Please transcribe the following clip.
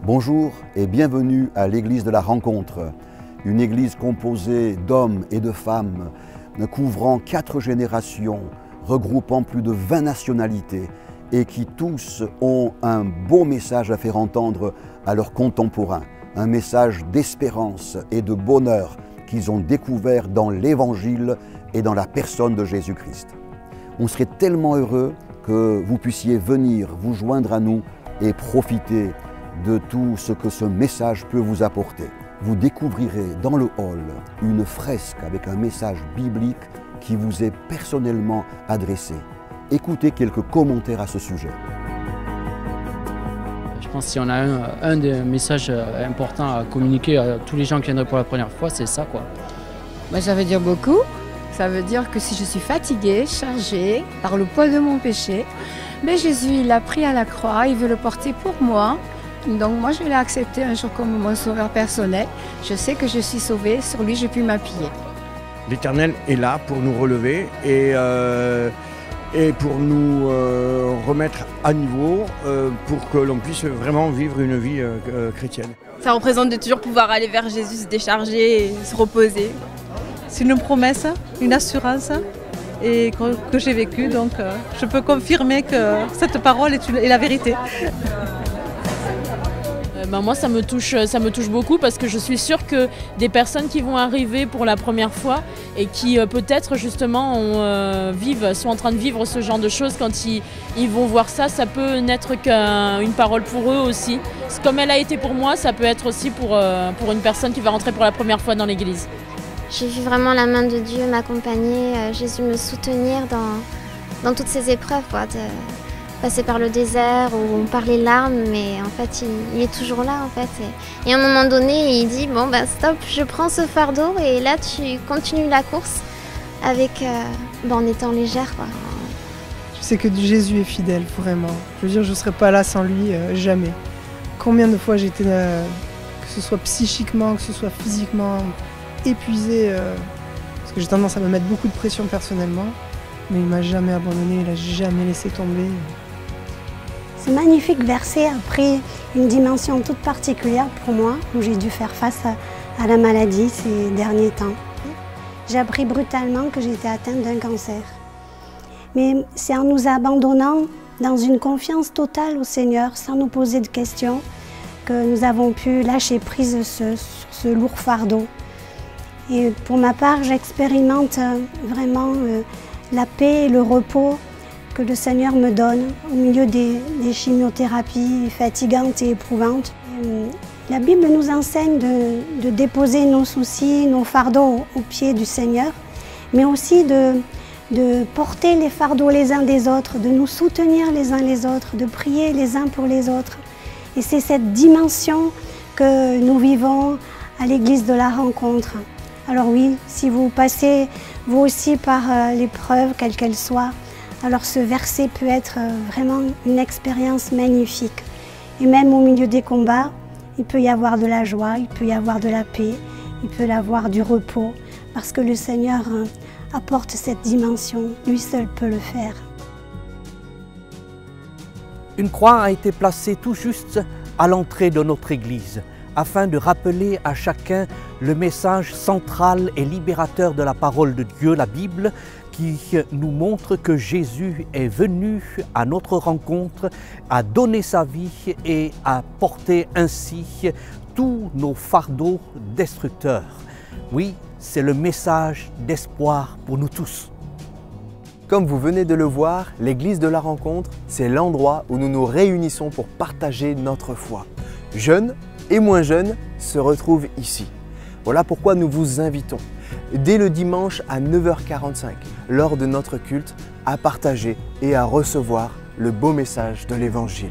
Bonjour et bienvenue à l'église de la rencontre, une église composée d'hommes et de femmes, couvrant 4 générations, regroupant plus de 20 nationalités et qui tous ont un beau message à faire entendre à leurs contemporains, un message d'espérance et de bonheur qu'ils ont découvert dans l'Évangile et dans la personne de Jésus-Christ. On serait tellement heureux que vous puissiez venir vous joindre à nous et profiter de tout ce que ce message peut vous apporter. Vous découvrirez dans le hall une fresque avec un message biblique qui vous est personnellement adressé. Écoutez quelques commentaires à ce sujet. Je pense que si on a un des messages importants à communiquer à tous les gens qui viendraient pour la première fois, c'est ça, quoi. Moi, ça veut dire beaucoup. Ça veut dire que si je suis fatiguée, chargée par le poids de mon péché, mais Jésus, il l'a pris à la croix, il veut le porter pour moi. Donc moi, je l'ai accepté un jour comme mon sauveur personnel. Je sais que je suis sauvée, sur lui, je puis m'appuyer. L'Éternel est là pour nous relever et pour nous remettre à niveau pour que l'on puisse vraiment vivre une vie chrétienne. Ça représente de toujours pouvoir aller vers Jésus, se décharger et se reposer. C'est une promesse, une assurance et que j'ai vécue, donc je peux confirmer que cette parole est la vérité. Moi, ça me touche beaucoup parce que je suis sûre que des personnes qui vont arriver pour la première fois et qui peut-être justement sont en train de vivre ce genre de choses, quand ils vont voir ça, ça peut n'être qu'une parole pour eux aussi. Comme elle a été pour moi, ça peut être aussi pour une personne qui va rentrer pour la première fois dans l'église. J'ai vu vraiment la main de Dieu m'accompagner, Jésus me soutenir dans toutes ces épreuves, quoi, de passer par le désert ou par les larmes, mais en fait il est toujours là en fait. Et à un moment donné il dit bon stop, je prends ce fardeau et là tu continues la course avec en étant légère, quoi. Je sais que Jésus est fidèle, vraiment. Je veux dire, je ne serais pas là sans lui, jamais. Combien de fois j'étais là, que ce soit psychiquement, que ce soit physiquement, épuisée, parce que j'ai tendance à me mettre beaucoup de pression personnellement, mais il ne m'a jamais abandonné, il n'a jamais laissé tomber. Ce magnifique verset a pris une dimension toute particulière pour moi, où j'ai dû faire face à la maladie ces derniers temps. J'ai appris brutalement que j'étais atteinte d'un cancer. Mais c'est en nous abandonnant dans une confiance totale au Seigneur, sans nous poser de questions, que nous avons pu lâcher prise sur ce lourd fardeau. Et pour ma part, j'expérimente vraiment la paix et le repos que le Seigneur me donne au milieu des chimiothérapies fatigantes et éprouvantes. La Bible nous enseigne de déposer nos soucis, nos fardeaux aux pieds du Seigneur, mais aussi de porter les fardeaux les uns des autres, de nous soutenir les uns les autres, de prier les uns pour les autres. Et c'est cette dimension que nous vivons à l'église de la rencontre. Alors oui, si vous passez vous aussi par l'épreuve, quelle qu'elle soit, alors ce verset peut être vraiment une expérience magnifique. Et même au milieu des combats, il peut y avoir de la joie, il peut y avoir de la paix, il peut y avoir du repos, parce que le Seigneur apporte cette dimension, lui seul peut le faire. Une croix a été placée tout juste à l'entrée de notre église, afin de rappeler à chacun le message central et libérateur de la parole de Dieu, la Bible, qui nous montre que Jésus est venu à notre rencontre, a donné sa vie et a porté ainsi tous nos fardeaux destructeurs. Oui, c'est le message d'espoir pour nous tous. Comme vous venez de le voir, l'église de la rencontre, c'est l'endroit où nous nous réunissons pour partager notre foi. Jeunes et moins jeunes se retrouvent ici. Voilà pourquoi nous vous invitons, dès le dimanche à 9h45, lors de notre culte, à partager et à recevoir le beau message de l'Évangile.